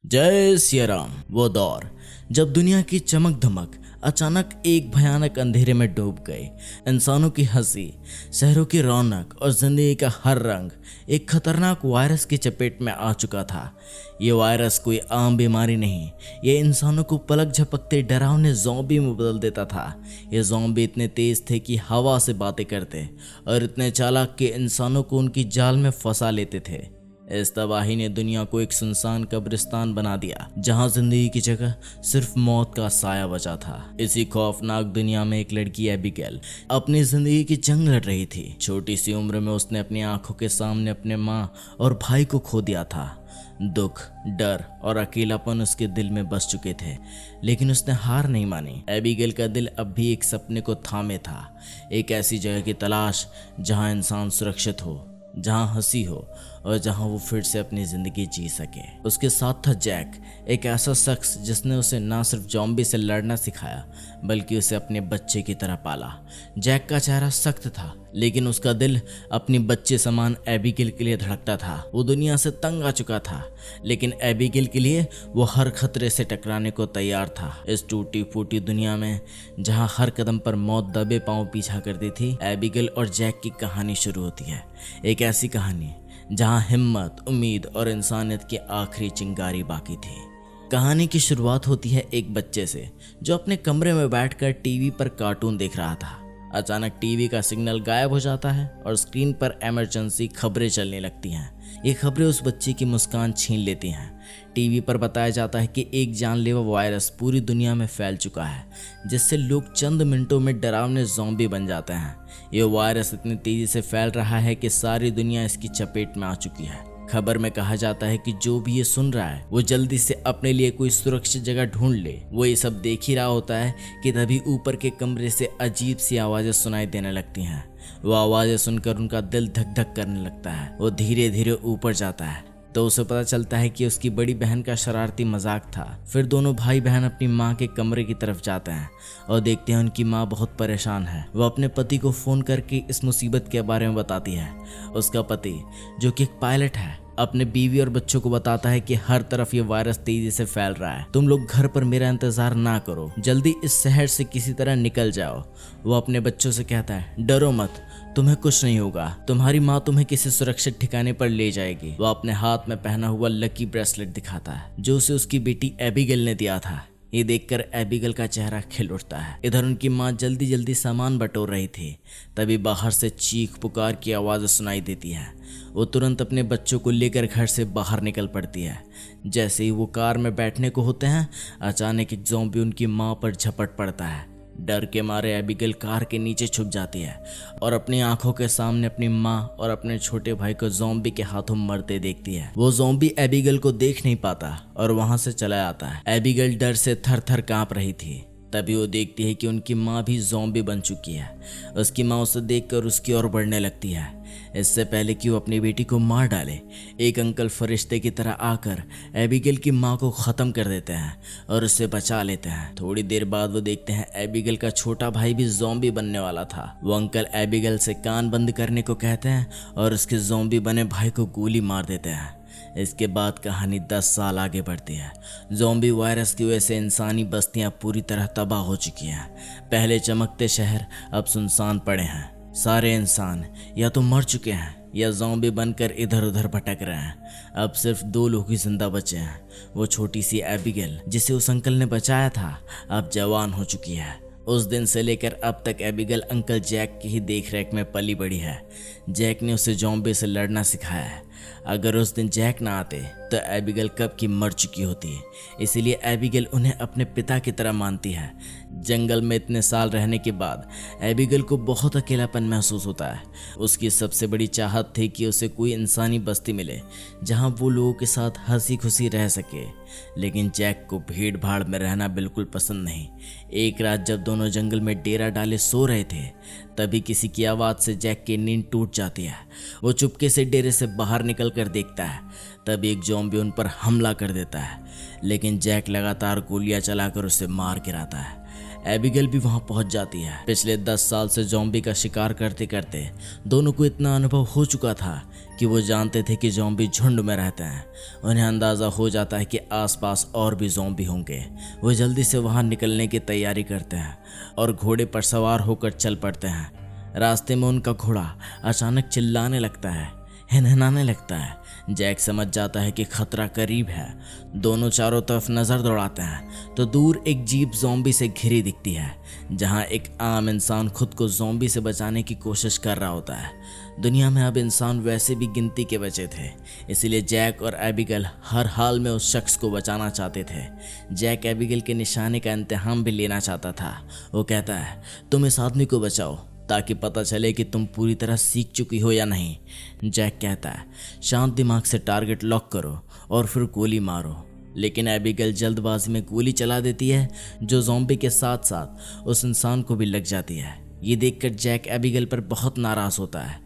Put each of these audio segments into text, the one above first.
जय सिया राम। वो दौर जब दुनिया की चमक धमक अचानक एक भयानक अंधेरे में डूब गई। इंसानों की हंसी, शहरों की रौनक और जिंदगी का हर रंग एक खतरनाक वायरस की चपेट में आ चुका था। ये वायरस कोई आम बीमारी नहीं, ये इंसानों को पलक झपकते डरावने ज़ॉम्बी में बदल देता था। ये ज़ॉम्बी इतने तेज थे कि हवा से बातें करते और इतने चालाक कि इंसानों को उनकी जाल में फंसा लेते थे। इस तबाही ने दुनिया को एक सुनसान कब्रिस्तान बना दिया, जहां जिंदगी की जगह सिर्फ मौत का साया बचा था। इसी खौफनाक दुनिया में एक लड़की एबिगेल अपनी जिंदगी की जंग लड़ रही थी। छोटी सी उम्र में उसने अपनी आंखों के सामने अपने माँ और भाई को खो दिया था। दुख, डर और अकेलापन उसके दिल में बस चुके थे, लेकिन उसने हार नहीं मानी। एबिगेल का दिल अब भी एक सपने को थामे था, एक ऐसी जगह की तलाश जहां इंसान सुरक्षित हो, जहां हंसी हो और जहां वो फिर से अपनी जिंदगी जी सके। उसके साथ था जैक, एक ऐसा शख्स जिसने उसे ना सिर्फ ज़ॉम्बी से लड़ना सिखाया बल्कि उसे अपने बच्चे की तरह पाला। जैक का चेहरा सख्त था, लेकिन उसका दिल अपनी बच्चे समान एबिगेल के लिए धड़कता था। वो दुनिया से तंग आ चुका था, लेकिन एबिगेल के लिए वो हर खतरे से टकराने को तैयार था। इस टूटी फूटी दुनिया में जहां हर कदम पर मौत दबे पांव पीछा करती थी, एबिगेल और जैक की कहानी शुरू होती है। एक ऐसी कहानी जहां हिम्मत, उम्मीद और इंसानियत की आखिरी चिंगारी बाकी थी। कहानी की शुरुआत होती है एक बच्चे से जो अपने कमरे में बैठकर टीवी पर कार्टून देख रहा था। अचानक टीवी का सिग्नल गायब हो जाता है और स्क्रीन पर इमरजेंसी खबरें चलने लगती हैं। ये खबरें उस बच्चे की मुस्कान छीन लेती हैं। टीवी पर बताया जाता है कि एक जानलेवा वायरस पूरी दुनिया में फैल चुका है, जिससे लोग चंद मिनटों में डरावने ज़ॉम्बी बन जाते हैं। ये वायरस इतनी तेजी से फैल रहा है कि सारी दुनिया इसकी चपेट में आ चुकी है। खबर में कहा जाता है कि जो भी ये सुन रहा है वो जल्दी से अपने लिए कोई सुरक्षित जगह ढूंढ ले। वो ये सब देख ही रहा होता है कि तभी ऊपर के कमरे से अजीब सी आवाज़ें सुनाई देने लगती हैं। वो आवाज़ें सुनकर उनका दिल धक धक करने लगता है। वो धीरे धीरे ऊपर जाता है तो उसे पता चलता है कि उसकी बड़ी बहन का शरारती मजाक था। फिर दोनों भाई बहन अपनी माँ के कमरे की तरफ जाते हैं और देखते हैं उनकी माँ बहुत परेशान है। वो अपने पति को फ़ोन करके इस मुसीबत के बारे में बताती है। उसका पति, जो कि एक पायलट है, अपने बीवी और बच्चों को बताता है कि हर तरफ ये वायरस तेजी से फैल रहा है। तुम लोग घर पर मेरा इंतजार ना करो, जल्दी इस शहर से किसी तरह निकल जाओ। वो अपने बच्चों से कहता है, डरो मत, तुम्हें कुछ नहीं होगा, तुम्हारी माँ तुम्हें किसी सुरक्षित ठिकाने पर ले जाएगी। वो अपने हाथ में पहना हुआ लकी ब्रेसलेट दिखाता है जो उसे उसकी बेटी एबिगेल ने दिया था। ये देखकर एबिगेल का चेहरा खिल उठता है। इधर उनकी माँ जल्दी जल्दी सामान बटोर रही थी, तभी बाहर से चीख पुकार की आवाज़ सुनाई देती है। वो तुरंत अपने बच्चों को लेकर घर से बाहर निकल पड़ती है। जैसे ही वो कार में बैठने को होते हैं, अचानक एक ज़ॉम्बी उनकी माँ पर झपट पड़ता है। डर के मारे एबिगेल कार के नीचे छुप जाती है और अपनी आंखों के सामने अपनी माँ और अपने छोटे भाई को ज़ॉम्बी के हाथों मरते देखती है। वो ज़ॉम्बी एबिगेल को देख नहीं पाता और वहां से चला आता है। एबिगेल डर से थर थर कांप रही थी। तभी वो देखती है कि उनकी माँ भी ज़ॉम्बी बन चुकी है। उसकी माँ उसे देखकर उसकी ओर बढ़ने लगती है। इससे पहले कि वो अपनी बेटी को मार डाले, एक अंकल फरिश्ते की तरह आकर एबिगेल की माँ को ख़त्म कर देते हैं और उससे बचा लेते हैं। थोड़ी देर बाद वो देखते हैं एबिगेल का छोटा भाई भी ज़ॉम्बी बनने वाला था। वो अंकल एबिगेल से कान बंद करने को कहते हैं और उसके ज़ॉम्बी बने भाई को गोली मार देते हैं। इसके बाद कहानी 10 साल आगे बढ़ती है। ज़ॉम्बी वायरस की वजह से इंसानी बस्तियां पूरी तरह तबाह हो चुकी हैं। पहले चमकते शहर अब सुनसान पड़े हैं। सारे इंसान या तो मर चुके हैं या ज़ॉम्बी बनकर इधर उधर भटक रहे हैं। अब सिर्फ 2 लोग ही जिंदा बचे हैं। वो छोटी सी एबिगेल, जिसे उस अंकल ने बचाया था, अब जवान हो चुकी है। उस दिन से लेकर अब तक एबिगेल अंकल जैक की ही देखरेख में पली बड़ी है। जैक ने उसे ज़ॉम्बी से लड़ना सिखाया है। अगर उस दिन जैक ना आते तो एबिगेल कब की मर चुकी होती। इसीलिए एबिगेल उन्हें अपने पिता की तरह मानती है। जंगल में इतने साल रहने के बाद एबिगेल को बहुत अकेलापन महसूस होता है। उसकी सबसे बड़ी चाहत थी कि उसे कोई इंसानी बस्ती मिले जहां वो लोगों के साथ हंसी खुशी रह सके, लेकिन जैक को भीड़ भाड़ में रहना बिल्कुल पसंद नहीं। एक रात जब दोनों जंगल में डेरा डाले सो रहे थे, तभी किसी की आवाज़ से जैक की नींद टूट जाती है। वो चुपके से डेरे से बाहर निकल कर देखता है, तभी एक ज़ॉम्बी उन पर हमला कर देता है, लेकिन जैक लगातार गोलियां चलाकर उसे मार गिराता है। एबिगेल भी वहां पहुंच जाती है। पिछले 10 साल से ज़ॉम्बी का शिकार करते करते दोनों को इतना अनुभव हो चुका था कि वो जानते थे कि ज़ॉम्बी झुंड में रहते हैं। उन्हें अंदाज़ा हो जाता है कि आसपास और भी ज़ॉम्बी होंगे। वो जल्दी से वहां निकलने की तैयारी करते हैं और घोड़े पर सवार होकर चल पड़ते हैं। रास्ते में उनका घोड़ा अचानक चिल्लाने लगता है, हिनहिनाने लगता है। जैक समझ जाता है कि खतरा करीब है। दोनों चारों तरफ नज़र दौड़ाते हैं तो दूर एक जीप ज़ॉम्बी से घिरी दिखती है, जहां एक आम इंसान खुद को ज़ॉम्बी से बचाने की कोशिश कर रहा होता है। दुनिया में अब इंसान वैसे भी गिनती के बचे थे, इसीलिए जैक और एबिगेल हर हाल में उस शख्स को बचाना चाहते थे। जैक एबिगेल के निशाने का इंतहाम भी लेना चाहता था। वो कहता है, तुम इस आदमी को बचाओ ताकि पता चले कि तुम पूरी तरह सीख चुकी हो या नहीं। जैक कहता है, शांत दिमाग से टारगेट लॉक करो और फिर गोली मारो। लेकिन एबिगेल जल्दबाजी में गोली चला देती है, जो ज़ॉम्बी के साथ साथ उस इंसान को भी लग जाती है। ये देखकर जैक एबिगेल पर बहुत नाराज़ होता है।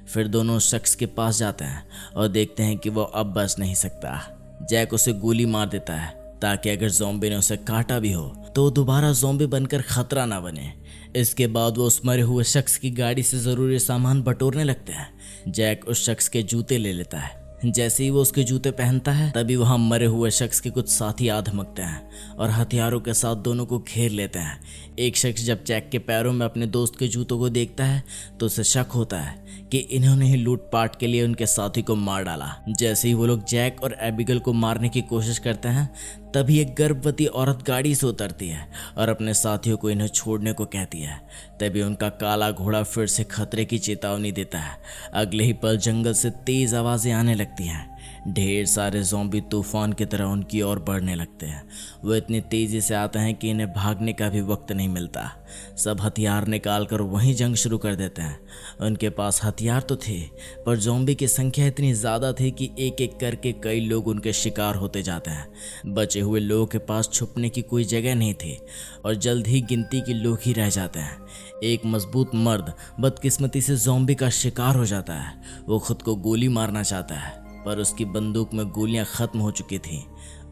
फिर दोनों उस शख्स के पास जाते हैं और देखते हैं कि वो अब बच नहीं सकता। जैक उसे गोली मार देता है ताकि अगर ज़ॉम्बी ने उसे काटा भी हो तो दोबारा ज़ॉम्बी बनकर खतरा ना बने। इसके बाद वो उस मरे हुए शख्स की गाड़ी से ज़रूरी सामान बटोरने लगते हैं। जैक उस शख्स के जूते ले लेता है। जैसे ही वो उसके जूते पहनता है तभी वहां मरे हुए शख्स के कुछ साथी आ धमकते हैं और हथियारों के साथ दोनों को घेर लेते हैं। एक शख्स जब जैक के पैरों में अपने दोस्त के जूतों को देखता है तो उसे शक होता है कि इन्होंने ही लूटपाट के लिए उनके साथी को मार डाला। जैसे ही वो लोग जैक और एबिगेल को मारने की कोशिश करते हैं तभी एक गर्भवती औरत गाड़ी से उतरती है और अपने साथियों को इन्हें छोड़ने को कहती है। तभी उनका काला घोड़ा फिर से खतरे की चेतावनी देता है। अगले ही पल जंगल से तेज आवाजें आने लगती हैं। ढेर सारे ज़ॉम्बी तूफान की तरह उनकी ओर बढ़ने लगते हैं। वो इतनी तेजी से आते हैं कि इन्हें भागने का भी वक्त नहीं मिलता। सब हथियार निकाल कर वहीं जंग शुरू कर देते हैं। उनके पास हथियार तो थे, पर ज़ॉम्बी की संख्या इतनी ज़्यादा थी कि एक एक करके कई लोग उनके शिकार होते जाते हैं। बचे हुए लोगों के पास छुपने की कोई जगह नहीं थी और जल्द ही गिनती के लोग ही रह जाते हैं। एक मजबूत मर्द बदकिस्मती से ज़ॉम्बी का शिकार हो जाता है। वो खुद को गोली मारना चाहता है, पर उसकी बंदूक में गोलियां खत्म हो चुकी थीं।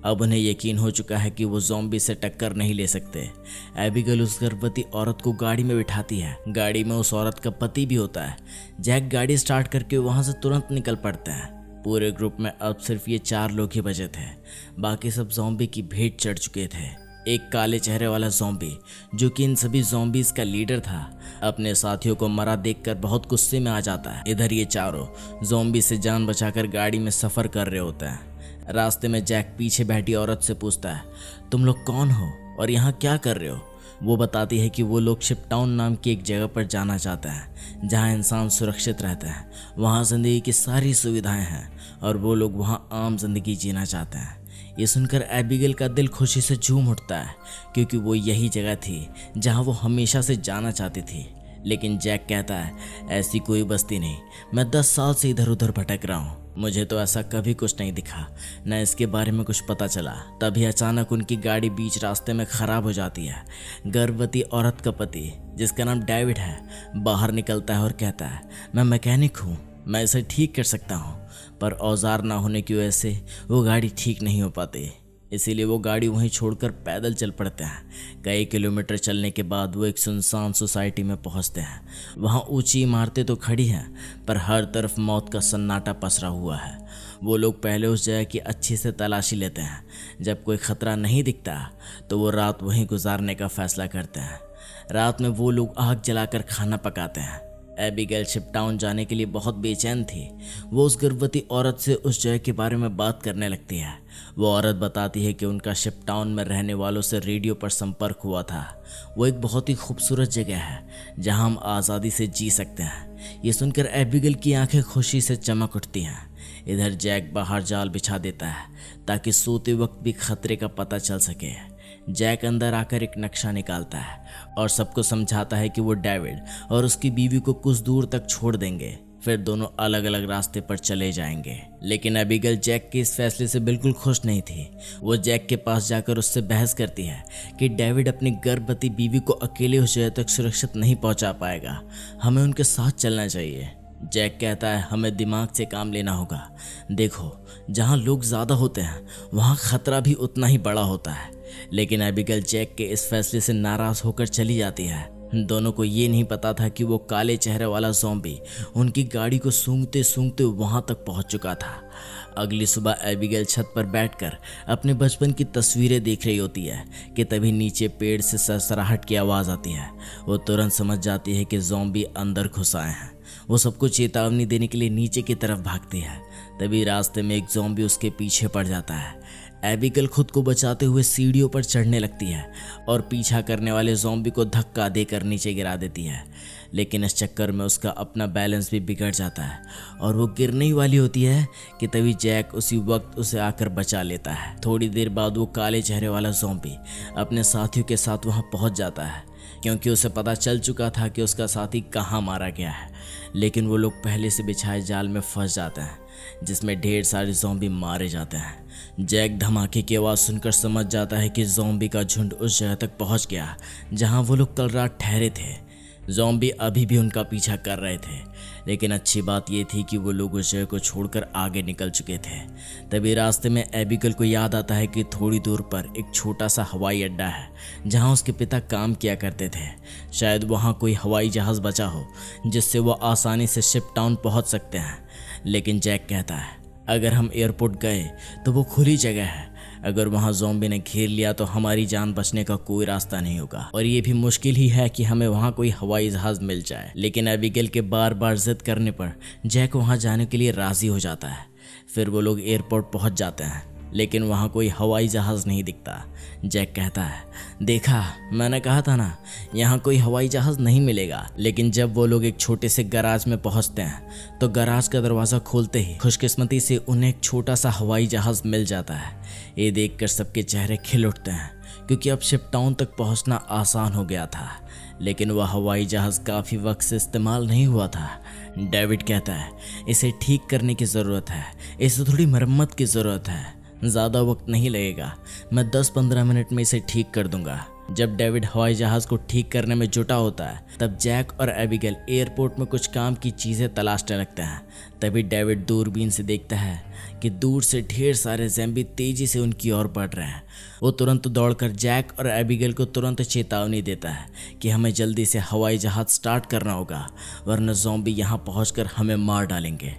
अब उन्हें यकीन हो चुका है कि वो ज़ॉम्बी से टक्कर नहीं ले सकते। एबिगेल उस गर्भवती औरत को गाड़ी में बिठाती है। गाड़ी में उस औरत का पति भी होता है। जैक गाड़ी स्टार्ट करके वहाँ से तुरंत निकल पड़ते हैं। पूरे ग्रुप में अब सिर्फ ये 4 लोग ही बचे थे। बाकी सब ज़ॉम्बी की भेंट चढ़ चुके थे। एक काले चेहरे वाला ज़ॉम्बी, जो कि इन सभी ज़ॉम्बीज का लीडर था, अपने साथियों को मरा देखकर बहुत गुस्से में आ जाता है। इधर ये चारों ज़ॉम्बी से जान बचाकर गाड़ी में सफ़र कर रहे होते हैं। रास्ते में जैक पीछे बैठी औरत से पूछता है, तुम लोग कौन हो और यहाँ क्या कर रहे हो? वो बताती है कि वो लोग शिपटाउन नाम की एक जगह पर जाना चाहते हैं जहाँ इंसान सुरक्षित रहते हैं। वहाँ ज़िंदगी की सारी सुविधाएं हैं और वो लोग वहाँ आम जिंदगी जीना चाहते हैं। ये सुनकर एबिगेल का दिल खुशी से झूम उठता है, क्योंकि वो यही जगह थी जहाँ वो हमेशा से जाना चाहती थी। लेकिन जैक कहता है, ऐसी कोई बस्ती नहीं, मैं 10 साल से इधर उधर भटक रहा हूँ, मुझे तो ऐसा कभी कुछ नहीं दिखा, न इसके बारे में कुछ पता चला। तभी अचानक उनकी गाड़ी बीच रास्ते में खराब हो जाती है। गर्भवती औरत का पति, जिसका नाम डेविड है, बाहर निकलता है और कहता है, मैं मैकेनिक हूँ, मैं इसे ठीक कर सकता हूँ। पर औजार ना होने की वजह से वो गाड़ी ठीक नहीं हो पाती, इसीलिए वो गाड़ी वहीं छोड़कर पैदल चल पड़ते हैं। कई किलोमीटर चलने के बाद वो एक सुनसान सोसाइटी में पहुंचते हैं। वहाँ ऊंची इमारतें तो खड़ी हैं, पर हर तरफ मौत का सन्नाटा पसरा हुआ है। वो लोग पहले उस जगह की अच्छी से तलाशी लेते हैं। जब कोई खतरा नहीं दिखता तो वो रात वहीं गुजारने का फैसला करते हैं। रात में वो लोग आग जलाकर खाना पकाते हैं। एबिगेल शिपटाउन जाने के लिए बहुत बेचैन थी। वो उस गर्भवती औरत से उस जगह के बारे में बात करने लगती है। वो औरत बताती है कि उनका शिपटाउन में रहने वालों से रेडियो पर संपर्क हुआ था। वो एक बहुत ही खूबसूरत जगह है जहां हम आज़ादी से जी सकते हैं। ये सुनकर एबिगेल की आंखें खुशी से चमक उठती हैं। इधर जैक बाहर जाल बिछा देता है ताकि सोते वक्त भी खतरे का पता चल सके। जैक अंदर आकर एक नक्शा निकालता है और सबको समझाता है कि वो डेविड और उसकी बीवी को कुछ दूर तक छोड़ देंगे, फिर दोनों अलग अलग रास्ते पर चले जाएंगे। लेकिन एबिगेल जैक के इस फैसले से बिल्कुल खुश नहीं थी। वो जैक के पास जाकर उससे बहस करती है कि डेविड अपनी गर्भवती बीवी को अकेले उस जगह तक सुरक्षित नहीं पहुंचा पाएगा, हमें उनके साथ चलना चाहिए। जैक कहता है, हमें दिमाग से काम लेना होगा। देखो, जहाँ लोग ज़्यादा होते हैं वहाँ खतरा भी उतना ही बड़ा होता है। लेकिन एबिगेल जैक के इस फैसले से नाराज होकर चली जाती है। दोनों को ये नहीं पता था कि वो काले चेहरे वाला ज़ॉम्बी उनकी गाड़ी को सूंघते सूंघते वहां तक पहुंच चुका था। अगली सुबह एबिगेल छत पर बैठकर अपने बचपन की तस्वीरें देख रही होती है कि तभी नीचे पेड़ से सरसराहट की आवाज़ आती है। वो तुरंत समझ जाती है कि ज़ॉम्बी अंदर घुस आए हैं। वो सबको चेतावनी देने के लिए नीचे की तरफ भागती है। तभी रास्ते में एक ज़ॉम्बी उसके पीछे पड़ जाता है। एबिगेल खुद को बचाते हुए सीढ़ियों पर चढ़ने लगती है और पीछा करने वाले ज़ॉम्बी को धक्का देकर नीचे गिरा देती है। लेकिन इस चक्कर में उसका अपना बैलेंस भी बिगड़ जाता है और वो गिरने ही वाली होती है कि तभी जैक उसी वक्त उसे आकर बचा लेता है। थोड़ी देर बाद वो काले चेहरे वाला ज़ॉम्बी अपने साथियों के साथ वहाँ पहुँच जाता है, क्योंकि उसे पता चल चुका था कि उसका साथी कहाँ मारा गया है। लेकिन वो लोग पहले से बिछाए जाल में फंस जाते हैं, जिसमें ढेर सारे ज़ॉम्बी मारे जाते हैं। जैक धमाके की आवाज़ सुनकर समझ जाता है कि ज़ॉम्बी का झुंड उस जगह तक पहुंच गया जहां वो लोग कल रात ठहरे थे। ज़ॉम्बी अभी भी उनका पीछा कर रहे थे, लेकिन अच्छी बात यह थी कि वो लोग उस जगह को छोड़कर आगे निकल चुके थे। तभी रास्ते में एबिगेल को याद आता है कि थोड़ी दूर पर एक छोटा सा हवाई अड्डा है जहां उसके पिता काम किया करते थे। शायद वहां कोई हवाई जहाज़ बचा हो जिससे वो आसानी से शिप टाउन पहुंच सकते हैं। लेकिन जैक कहता है अगर हम एयरपोर्ट गए तो वो खुली जगह है, अगर वहाँ ज़ॉम्बी ने घेर लिया तो हमारी जान बचने का कोई रास्ता नहीं होगा, और ये भी मुश्किल ही है कि हमें वहाँ कोई हवाई जहाज़ मिल जाए। लेकिन एबिगेल के बार बार जिद करने पर जैक वहाँ जाने के लिए राज़ी हो जाता है। फिर वो लोग एयरपोर्ट पहुँच जाते हैं, लेकिन वहाँ कोई हवाई जहाज़ नहीं दिखता। जैक कहता है देखा, मैंने कहा था ना यहाँ कोई हवाई जहाज़ नहीं मिलेगा। लेकिन जब वो लोग एक छोटे से गराज में पहुँचते हैं तो गराज का दरवाज़ा खोलते ही खुशकिस्मती से उन्हें एक छोटा सा हवाई जहाज़ मिल जाता है। ये देखकर सबके चेहरे खिल उठते हैं, क्योंकि अब शिप टाउन तक पहुँचना आसान हो गया था। लेकिन वह हवाई जहाज़ काफ़ी वक्त से इस्तेमाल नहीं हुआ था। डेविड कहता है इसे ठीक करने की ज़रूरत है, इसे थोड़ी मरम्मत की ज़रूरत है, ज़्यादा वक्त नहीं लगेगा, मैं 10-15 मिनट में इसे ठीक कर दूंगा। जब डेविड हवाई जहाज़ को ठीक करने में जुटा होता है तब जैक और एबिगेल एयरपोर्ट में कुछ काम की चीज़ें तलाशने लगते हैं। तभी डेविड दूरबीन से देखता है कि दूर से ढेर सारे ज़ॉम्बी तेज़ी से उनकी ओर बढ़ रहे हैं। वो तुरंत दौड़कर जैक और एबिगेल को तुरंत चेतावनी देता है कि हमें जल्दी से हवाई जहाज़ स्टार्ट करना होगा, वरना ज़ॉम्बी यहाँ पहुँचकर हमें मार डालेंगे।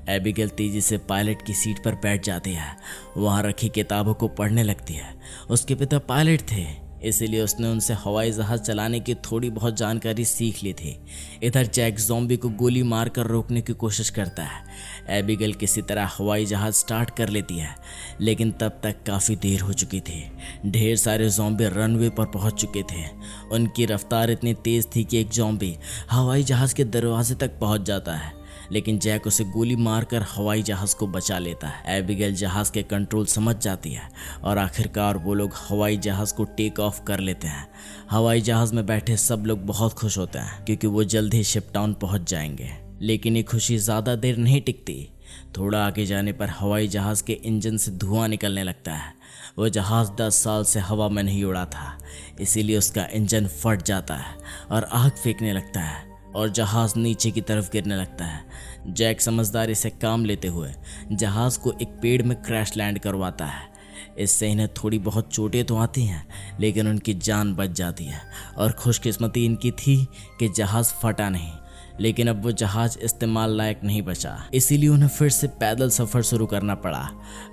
एबिगेल तेज़ी से पायलट की सीट पर बैठ जाती है, वहाँ रखी किताबों को पढ़ने लगती है। उसके पिता पायलट थे, इसीलिए उसने उनसे हवाई जहाज़ चलाने की थोड़ी बहुत जानकारी सीख ली थी। इधर जैक ज़ॉम्बी को गोली मारकर रोकने की कोशिश करता है। एबिगेल किसी तरह हवाई जहाज़ स्टार्ट कर लेती है, लेकिन तब तक काफ़ी देर हो चुकी थी। ढेर सारे ज़ॉम्बी रनवे पर पहुंच चुके थे। उनकी रफ्तार इतनी तेज़ थी कि एक ज़ॉम्बी हवाई जहाज़ के दरवाजे तक पहुंच जाता है, लेकिन जैक उसे गोली मारकर हवाई जहाज़ को बचा लेता है। एबिगेल जहाज़ के कंट्रोल समझ जाती है और आखिरकार वो लोग हवाई जहाज़ को टेक ऑफ कर लेते हैं। हवाई जहाज़ में बैठे सब लोग बहुत खुश होते हैं, क्योंकि वो जल्द ही शिप टाउन पहुँच जाएंगे। लेकिन ये खुशी ज़्यादा देर नहीं टिकती। थोड़ा आगे जाने पर हवाई जहाज़ के इंजन से धुआं निकलने लगता है। वो जहाज़ 10 साल से हवा में नहीं उड़ा था, इसीलिए उसका इंजन फट जाता है और आग फेंकने लगता है और जहाज़ नीचे की तरफ गिरने लगता है। जैक समझदारी से काम लेते हुए जहाज़ को एक पेड़ में क्रैश लैंड करवाता है। इससे इन्हें थोड़ी बहुत चोटें तो आती हैं, लेकिन उनकी जान बच जाती है और खुशकिस्मती इनकी थी कि जहाज़ फटा नहीं। लेकिन अब वो जहाज़ इस्तेमाल लायक नहीं बचा, इसीलिए उन्हें फिर से पैदल सफ़र शुरू करना पड़ा।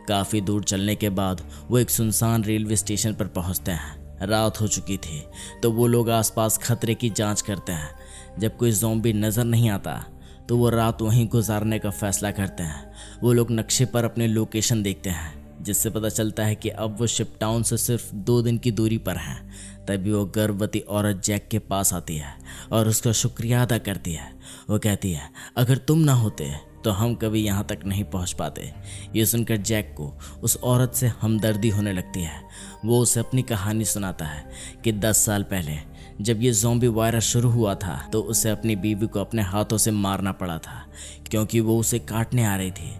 काफ़ी दूर चलने के बाद वो एक सुनसान रेलवे स्टेशन पर पहुंचते हैं। रात हो चुकी थी, तो वो लोग आसपास खतरे की जांच करते हैं। जब कोई ज़ॉम्बी नज़र नहीं आता तो वो रात वहीं गुजारने का फ़ैसला करते हैं। वो लोग नक्शे पर अपने लोकेशन देखते हैं, जिससे पता चलता है कि अब वो शिप टाउन से सिर्फ 2 दिन की दूरी पर हैं। तभी वो गर्भवती औरत जैक के पास आती है और उसका शुक्रिया अदा करती है। वो कहती है अगर तुम ना होते तो हम कभी यहाँ तक नहीं पहुँच पाते। ये सुनकर जैक को उस औरत से हमदर्दी होने लगती है। वो उसे अपनी कहानी सुनाता है कि 10 साल पहले जब ये ज़ॉम्बी वायरस शुरू हुआ था तो उसे अपनी बीवी को अपने हाथों से मारना पड़ा था, क्योंकि वो उसे काटने आ रही थी।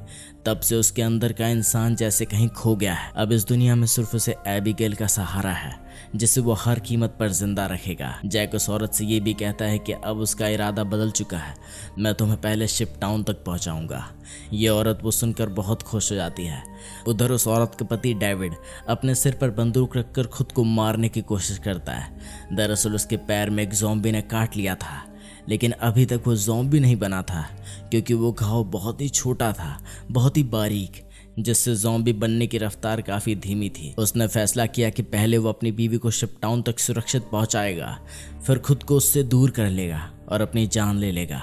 तब से उसके अंदर का इंसान जैसे कहीं खो गया है। अब इस दुनिया में सिर्फ उसे एबिगेल का सहारा है जिसे वो हर कीमत पर जिंदा रखेगा। जैक उस औरत से ये भी कहता है कि अब उसका इरादा बदल चुका है, मैं तुम्हें पहले शिप टाउन तक पहुंचाऊंगा। ये औरत वो सुनकर बहुत खुश हो जाती है। उधर उस औरत के पति डेविड अपने सिर पर बंदूक रखकर खुद को मारने की कोशिश करता है। दरअसल उसके पैर में एक ज़ॉम्बी ने काट लिया था, लेकिन अभी तक वो ज़ॉम्बी नहीं बना था क्योंकि वो घाव बहुत ही छोटा था, बहुत ही बारीक, जिससे ज़ॉम्बी बनने की रफ्तार काफ़ी धीमी थी। उसने फैसला किया कि पहले वो अपनी बीवी को शिप टाउन तक सुरक्षित पहुंचाएगा, फिर खुद को उससे दूर कर लेगा और अपनी जान ले लेगा।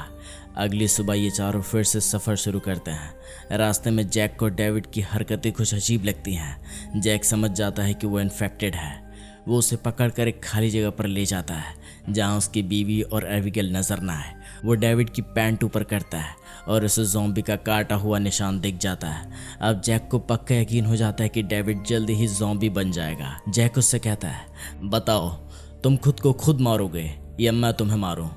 अगली सुबह ये चारों फिर से सफ़र शुरू करते हैं। रास्ते में जैक को डेविड की हरकतें कुछ अजीब लगती हैं। जैक समझ जाता है कि वो इन्फेक्टेड है। वो उसे पकड़कर एक खाली जगह पर ले जाता है जहाँ उसकी बीवी और एबिगेल नजर ना आए। वो डेविड की पैंट ऊपर करता है और उसे ज़ॉम्बी का काटा हुआ निशान दिख जाता है। अब जैक को पक्का यकीन हो जाता है कि डेविड जल्दी ही ज़ॉम्बी बन जाएगा। जैक उससे कहता है, बताओ तुम खुद को खुद मारोगे या मैं तुम्हें मारूं?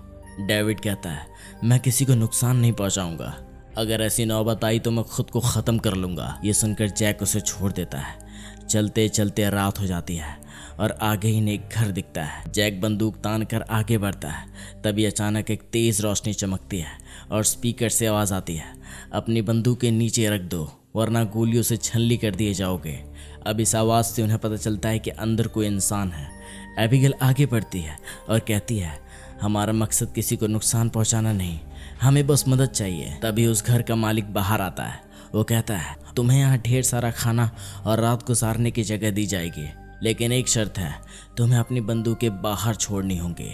डेविड कहता है, मैं किसी को नुकसान नहीं पहुंचाऊंगा। अगर ऐसी नौबत आई तो मैं खुद को ख़त्म कर लूँगा। ये सुनकर जैक उसे छोड़ देता है। चलते चलते रात हो जाती है और आगे ही एक घर दिखता है। जैक बंदूक तान कर आगे बढ़ता है। तभी अचानक एक तेज़ रोशनी चमकती है और स्पीकर से आवाज़ आती है, अपनी बंदूक के नीचे रख दो वरना गोलियों से छल्ली कर दिए जाओगे। अब इस आवाज़ से उन्हें पता चलता है कि अंदर कोई इंसान है। एबिगेल आगे बढ़ती है और कहती है, हमारा मकसद किसी को नुकसान पहुंचाना नहीं, हमें बस मदद चाहिए। तभी उस घर का मालिक बाहर आता है। वो कहता है, तुम्हें यहाँ ढेर सारा खाना और रात गुजारने की जगह दी जाएगी, लेकिन एक शर्त है, तुम्हें अपनी बंदूकें बाहर छोड़नी होंगी।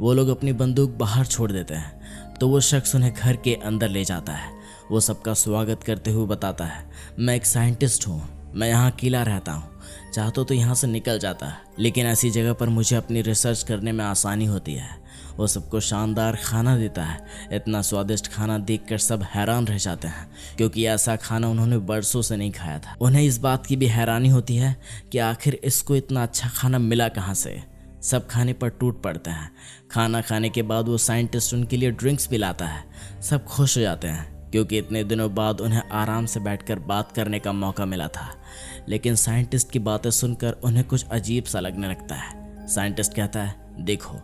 वो लोग अपनी बंदूक बाहर छोड़ देते हैं तो वो शख्स उन्हें घर के अंदर ले जाता है। वो सबका स्वागत करते हुए बताता है, मैं एक साइंटिस्ट हूँ, मैं यहाँ अकेला रहता हूँ, चाहता तो यहाँ से निकल जाता, लेकिन ऐसी जगह पर मुझे अपनी रिसर्च करने में आसानी होती है। वो सबको शानदार खाना देता है। इतना स्वादिष्ट खाना देखकर सब हैरान रह जाते हैं क्योंकि ऐसा खाना उन्होंने बरसों से नहीं खाया था। उन्हें इस बात की भी हैरानी होती है कि आखिर इसको इतना अच्छा खाना मिला कहाँ से। सब खाने पर टूट पड़ते हैं। खाना खाने के बाद वो साइंटिस्ट उनके लिए ड्रिंक्स पिलाता है। सब खुश हो जाते हैं क्योंकि इतने दिनों बाद उन्हें आराम से बैठकर बात करने का मौका मिला था। लेकिन साइंटिस्ट की बातें सुनकर उन्हें कुछ अजीब सा लगने लगता है। साइंटिस्ट कहता है, देखो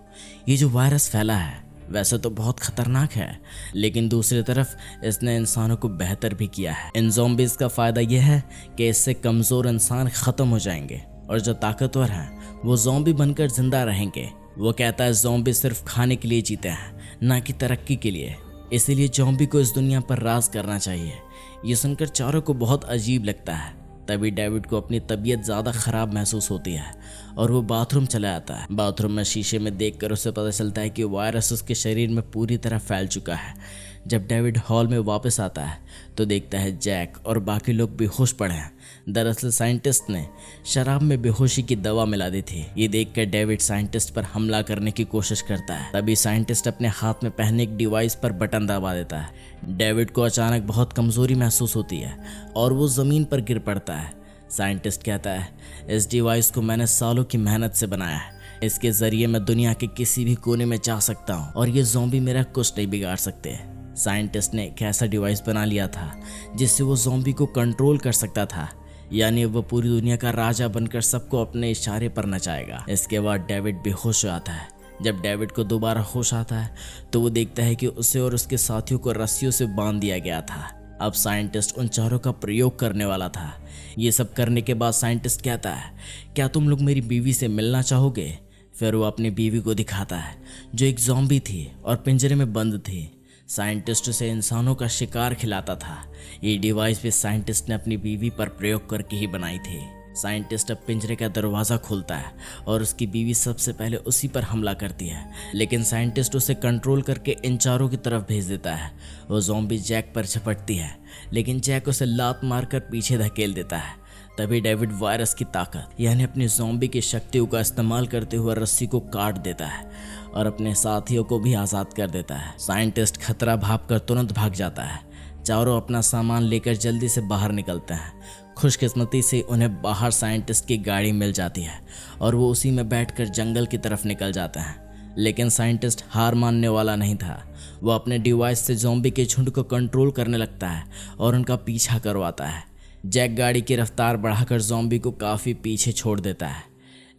ये जो वायरस फैला है वैसे तो बहुत खतरनाक है, लेकिन दूसरी तरफ इसने इंसानों को बेहतर भी किया है। इन ज़ॉम्बीज़ का फ़ायदा यह है कि इससे कमज़ोर इंसान ख़त्म हो जाएंगे और जो ताकतवर हैं वो ज़ॉम्बी बनकर ज़िंदा रहेंगे। वो कहता है ज़ॉम्बी सिर्फ खाने के लिए जीते हैं, ना कि तरक्की के लिए, इसीलिए ज़ॉम्बी को इस दुनिया पर राज करना चाहिए। ये सुनकर चारों को बहुत अजीब लगता है। तभी डेविड को अपनी तबीयत ज़्यादा ख़राब महसूस होती है और वो बाथरूम चला जाता है। बाथरूम में शीशे में देखकर उसे पता चलता है कि वायरस उसके शरीर में पूरी तरह फैल चुका है। जब डेविड हॉल में वापस आता है तो देखता है जैक और बाकी लोग बेहोश पड़े हैं। दरअसल साइंटिस्ट ने शराब में बेहोशी की दवा मिला दी थी। ये देखकर डेविड साइंटिस्ट पर हमला करने की कोशिश करता है। तभी साइंटिस्ट अपने हाथ में पहने एक डिवाइस पर बटन दबा देता है। डेविड को अचानक बहुत कमजोरी महसूस होती है और वो ज़मीन पर गिर पड़ता है। साइंटिस्ट कहता है, इस डिवाइस को मैंने सालों की मेहनत से बनाया है, इसके ज़रिए मैं दुनिया के किसी भी कोने में जा सकता हूँ और ये ज़ॉम्बी मेरा कुछ नहीं बिगाड़ सकते। साइंटिस्ट ने एक ऐसा डिवाइस बना लिया था जिससे वो ज़ॉम्बी को कंट्रोल कर सकता था, यानी वो पूरी दुनिया का राजा बनकर सबको अपने इशारे पर नचाएगा। इसके बाद डेविड बेहोश हो जाता है। जब डेविड को दोबारा होश आता है तो वो देखता है कि उसे और उसके साथियों को रस्सियों से बांध दिया गया था। अब साइंटिस्ट उन चारों का प्रयोग करने वाला था। ये सब करने के बाद साइंटिस्ट कहता है, क्या तुम लोग मेरी बीवी से मिलना चाहोगे? फिर वो अपनी बीवी को दिखाता है जो एक ज़ॉम्बी थी और पिंजरे में बंद थी। साइंटिस्ट उसे इंसानों का शिकार खिलाता था। ये डिवाइस भी साइंटिस्ट ने अपनी बीवी पर प्रयोग करके ही बनाई थी। साइंटिस्ट अब पिंजरे का दरवाज़ा खोलता है और उसकी बीवी सबसे पहले उसी पर हमला करती है, लेकिन साइंटिस्ट उसे कंट्रोल करके इन चारों की तरफ भेज देता है। वो ज़ॉम्बी जैक पर झपटती है, लेकिन जैक उसे लात मारकर पीछे धकेल देता है। तभी डेविड वायरस की ताकत यानी अपनी ज़ॉम्बी की शक्तियों का इस्तेमाल करते हुए रस्सी को काट देता है और अपने साथियों को भी आज़ाद कर देता है। साइंटिस्ट खतरा भांपकर तुरंत भाग जाता है। चारों अपना सामान लेकर जल्दी से बाहर निकलते हैं। खुशकिस्मती से उन्हें बाहर साइंटिस्ट की गाड़ी मिल जाती है और वो उसी में बैठकर जंगल की तरफ निकल जाते हैं। लेकिन साइंटिस्ट हार मानने वाला नहीं था। वो अपने डिवाइस से ज़ॉम्बी के झुंड को कंट्रोल करने लगता है और उनका पीछा करवाता है। जैक गाड़ी की रफ्तार बढ़ाकर ज़ॉम्बी को काफ़ी पीछे छोड़ देता है,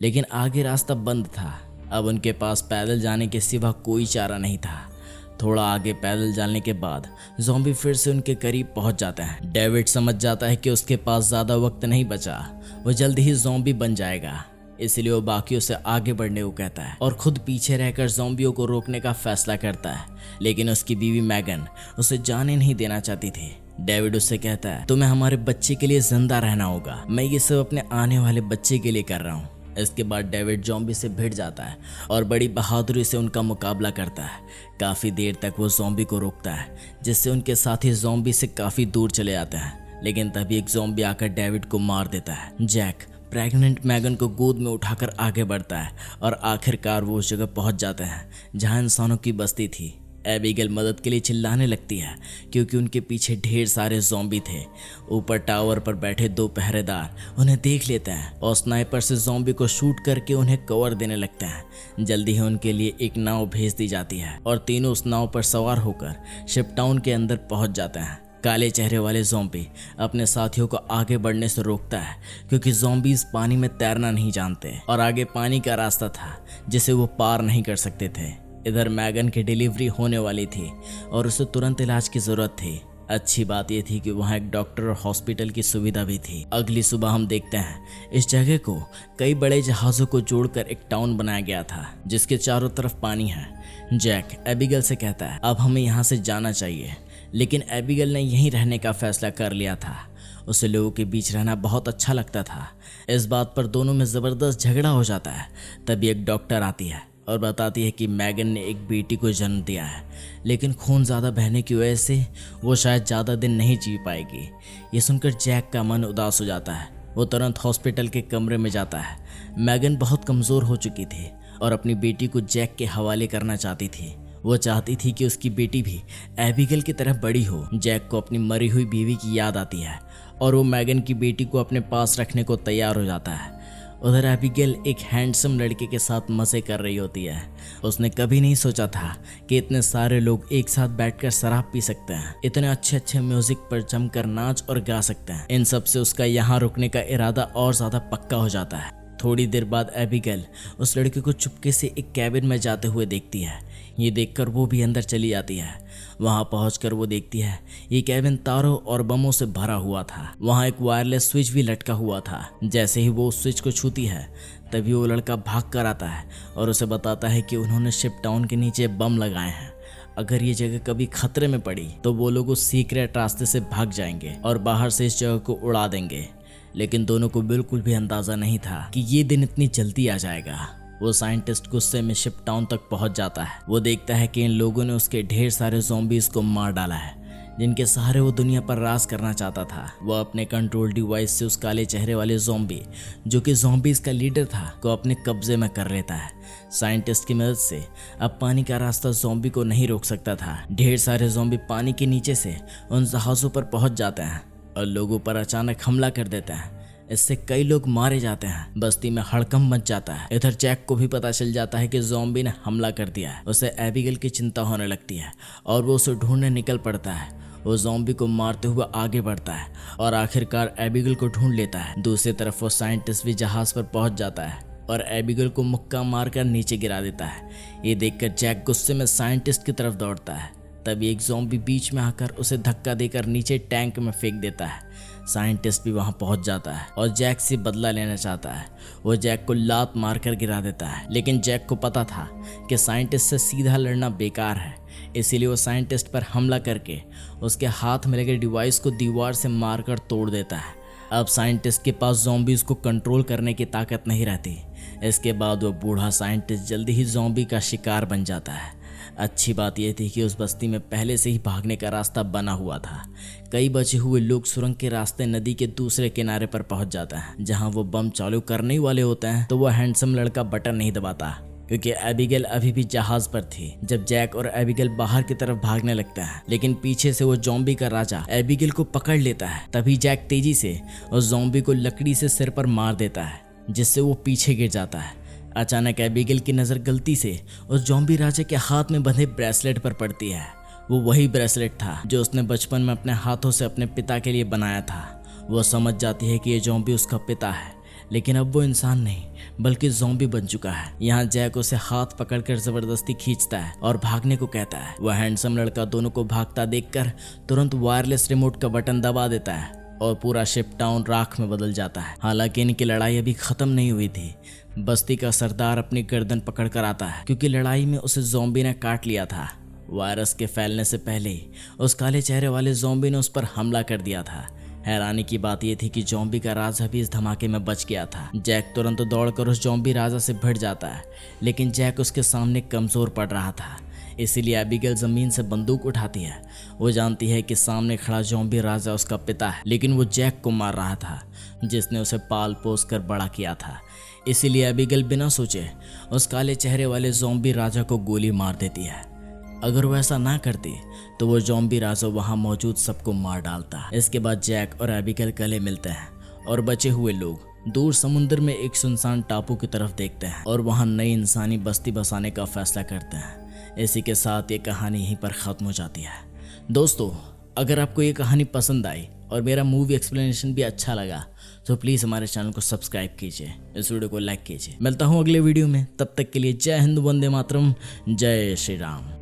लेकिन आगे रास्ता बंद था। अब उनके पास पैदल जाने के सिवा कोई चारा नहीं था। थोड़ा आगे पैदल जाने के बाद ज़ॉम्बी फिर से उनके करीब पहुंच जाता है। डेविड समझ जाता है कि उसके पास ज़्यादा वक्त नहीं बचा, वो जल्द ही ज़ॉम्बी बन जाएगा। इसलिए वो बाकियों से आगे बढ़ने को कहता है और खुद पीछे रहकर ज़ॉम्बियों को रोकने का फैसला करता है। लेकिन उसकी बीवी मैगन उसे जाने नहीं देना चाहती थी। डेविड उससे कहता है, तुम्हें हमारे बच्चे के लिए जिंदा रहना होगा, मैं ये सब अपने आने वाले बच्चे के लिए कर रहा हूँ। इसके बाद डेविड ज़ॉम्बी से भिड़ जाता है और बड़ी बहादुरी से उनका मुकाबला करता है। काफ़ी देर तक वो ज़ॉम्बी को रोकता है, जिससे उनके साथी ज़ॉम्बी से काफ़ी दूर चले जाते हैं। लेकिन तभी एक ज़ॉम्बी आकर डेविड को मार देता है। जैक प्रेग्नेंट मैगन को गोद में उठाकर आगे बढ़ता है और आखिरकार वो उस जगह पहुंच जाते हैं जहां इंसानों की बस्ती थी। एबिगेल मदद के लिए चिल्लाने लगती है क्योंकि उनके पीछे ढेर सारे ज़ॉम्बी थे। ऊपर टावर पर बैठे 2 पहरेदार उन्हें देख लेते हैं और स्नाइपर से ज़ॉम्बी को शूट करके उन्हें कवर देने लगते हैं। जल्दी ही उनके लिए एक नाव भेज दी जाती है और तीनों उस नाव पर सवार होकर शिप टाउन के अंदर पहुंच जाते हैं। काले चेहरे वाले ज़ॉम्बी अपने साथियों को आगे बढ़ने से रोकता है क्योंकि ज़ॉम्बीज़ पानी में तैरना नहीं जानते और आगे पानी का रास्ता था जिसे वो पार नहीं कर सकते थे। इधर मैगन की डिलीवरी होने वाली थी और उसे तुरंत इलाज की ज़रूरत थी। अच्छी बात यह थी कि वहाँ एक डॉक्टर और हॉस्पिटल की सुविधा भी थी। अगली सुबह हम देखते हैं इस जगह को कई बड़े जहाज़ों को जोड़कर एक टाउन बनाया गया था जिसके चारों तरफ पानी है। जैक एबिगेल से कहता है, अब हमें यहाँ से जाना चाहिए, लेकिन एबिगेल ने यहीं रहने का फैसला कर लिया था। उसे लोगों के बीच रहना बहुत अच्छा लगता था। इस बात पर दोनों में ज़बरदस्त झगड़ा हो जाता है। तभी एक डॉक्टर आती है और बताती है कि मैगन ने एक बेटी को जन्म दिया है, लेकिन खून ज़्यादा बहने की वजह से वो शायद ज़्यादा दिन नहीं जी पाएगी। ये सुनकर जैक का मन उदास हो जाता है। वो तुरंत हॉस्पिटल के कमरे में जाता है। मैगन बहुत कमज़ोर हो चुकी थी और अपनी बेटी को जैक के हवाले करना चाहती थी। वो चाहती थी कि उसकी बेटी भी एबिगेल की तरह बड़ी हो। जैक को अपनी मरी हुई बीवी की याद आती है और वो मैगन की बेटी को अपने पास रखने को तैयार हो जाता है। उधर एबिगेल एक हैंडसम लड़के के साथ मज़े कर रही होती है। उसने कभी नहीं सोचा था कि इतने सारे लोग एक साथ बैठकर शराब पी सकते हैं, इतने अच्छे अच्छे म्यूजिक पर जमकर नाच और गा सकते हैं। इन सब से उसका यहाँ रुकने का इरादा और ज़्यादा पक्का हो जाता है। थोड़ी देर बाद एबिगेल उस लड़के को चुपके से एक कैबिन में जाते हुए देखती है। ये देखकर वो भी अंदर चली जाती है। वहाँ पहुंचकर वो देखती है ये कैबिन तारों और बमों से भरा हुआ था। वहाँ एक वायरलेस स्विच भी लटका हुआ था। जैसे ही वो उस स्विच को छूती है तभी वो लड़का भाग कर आता है और उसे बताता है कि उन्होंने शिप टाउन के नीचे बम लगाए हैं। अगर ये जगह कभी खतरे में पड़ी तो वो लोग उस सीक्रेट रास्ते से भाग जाएंगे और बाहर से इस जगह को उड़ा देंगे। लेकिन दोनों को बिल्कुल भी अंदाजा नहीं था कि ये दिन इतनी जल्दी आ जाएगा। वो साइंटिस्ट गुस्से में शिप टाउन तक पहुंच जाता है। वो देखता है कि इन लोगों ने उसके ढेर सारे ज़ॉम्बीज़ को मार डाला है जिनके सहारे वो दुनिया पर राज करना चाहता था। वो अपने कंट्रोल डिवाइस से उस काले चेहरे वाले ज़ॉम्बी जो कि ज़ॉम्बीज़ का लीडर था को अपने कब्जे में कर लेता है। साइंटिस्ट की मदद से अब पानी का रास्ता ज़ॉम्बी को नहीं रोक सकता था। ढेर सारे ज़ॉम्बी पानी के नीचे से उन जहाज़ों पर पहुंच जाते हैं और लोगों पर अचानक हमला कर देते हैं। इससे कई लोग मारे जाते हैं। बस्ती में हड़कंप मच जाता है। इधर जैक को भी पता चल जाता है कि ज़ॉम्बी ने हमला कर दिया है। उसे एबिगेल की चिंता होने लगती है और वो उसे ढूंढने निकल पड़ता है। वो ज़ॉम्बी को मारते हुए आगे बढ़ता है और आखिरकार एबिगेल को ढूंढ लेता है। दूसरी तरफ वो साइंटिस्ट भी जहाज पर पहुंच जाता है और एबिगेल को मुक्का मारकर नीचे गिरा देता है। ये देखकर जैक गुस्से में साइंटिस्ट की तरफ दौड़ता है। तभी एक ज़ॉम्बी बीच में आकर उसे धक्का देकर नीचे टैंक में फेंक देता है। साइंटिस्ट भी वहां पहुंच जाता है और जैक से बदला लेना चाहता है। वो जैक को लात मारकर गिरा देता है, लेकिन जैक को पता था कि साइंटिस्ट से सीधा लड़ना बेकार है। इसीलिए वो साइंटिस्ट पर हमला करके उसके हाथ में लगे डिवाइस को दीवार से मारकर तोड़ देता है। अब साइंटिस्ट के पास ज़ॉम्बीज़ को कंट्रोल करने की ताकत नहीं रहती। इसके बाद वो बूढ़ा साइंटिस्ट जल्दी ही ज़ॉम्बी का शिकार बन जाता है। अच्छी बात यह थी कि उस बस्ती में पहले से ही भागने का रास्ता बना हुआ था। कई बचे हुए लोग सुरंग के रास्ते नदी के दूसरे किनारे पर पहुंच जाते हैं। जहां वो बम चालू करने ही वाले होते हैं तो वह हैंडसम लड़का बटन नहीं दबाता क्योंकि एबिगेल अभी भी जहाज पर थी। जब जैक और एबिगेल बाहर की तरफ भागने लगता है, लेकिन पीछे से वो ज़ॉम्बी का राजा एबिगेल को पकड़ लेता है। तभी जैक तेजी से उस ज़ॉम्बी को लकड़ी से सिर पर मार देता है जिससे वो पीछे गिर जाता है। अचानक एबिगेल की नज़र गलती से उस ज़ॉम्बी राजा के हाथ में बंधे ब्रेसलेट पर पड़ती है। वो वही ब्रेसलेट था जो उसने बचपन में अपने हाथों से अपने पिता के लिए बनाया था। वो समझ जाती है कि ये ज़ॉम्बी उसका पिता है, लेकिन अब वो इंसान नहीं बल्कि ज़ॉम्बी बन चुका है। यहाँ जैक उसे हाथ पकड़कर जबरदस्ती खींचता है और भागने को कहता है। वह हैंडसम लड़का दोनों को भागता देखकर तुरंत वायरलेस रिमोट का बटन दबा देता है और पूरा शिप टाउन राख में बदल जाता है। हालांकि इनकी लड़ाई अभी खत्म नहीं हुई थी। बस्ती का सरदार अपनी गर्दन पकड़ कर आता है क्योंकि लड़ाई में उसे ज़ॉम्बी ने काट लिया था। वायरस के फैलने से पहले उस काले चेहरे वाले ज़ॉम्बी ने उस पर हमला कर दिया था। हैरानी की बात यह थी कि ज़ॉम्बी का राजा भी इस धमाके में बच गया था। जैक तुरंत दौड़कर उस ज़ॉम्बी राजा से भिड़ जाता है, लेकिन जैक उसके सामने कमज़ोर पड़ रहा था। इसीलिए एबिगेल ज़मीन से बंदूक उठाती है। वो जानती है कि सामने खड़ा ज़ॉम्बी राजा उसका पिता है, लेकिन वो जैक को मार रहा था जिसने उसे पाल पोस कर बड़ा किया था। इसीलिए एबिगेल बिना सोचे उस काले चेहरे वाले ज़ॉम्बी राजा को गोली मार देती है। अगर वो ऐसा ना करती तो वो ज़ॉम्बी राजा वहाँ मौजूद सबको मार डालता। इसके बाद जैक और एबिगेल गले मिलते हैं और बचे हुए लोग दूर समुद्र में एक सुनसान टापू की तरफ देखते हैं और वहाँ नई इंसानी बस्ती बसाने का फैसला करते हैं। इसी के साथ ये कहानी यहीं पर ख़त्म हो जाती है। दोस्तों, अगर आपको ये कहानी पसंद आई और मेरा मूवी एक्सप्लेनेशन भी अच्छा लगा तो प्लीज़ हमारे चैनल को सब्सक्राइब कीजिए, इस वीडियो को लाइक कीजिए। मिलता हूँ अगले वीडियो में, तब तक के लिए जय हिंद, वंदे मातरम, जय श्री राम।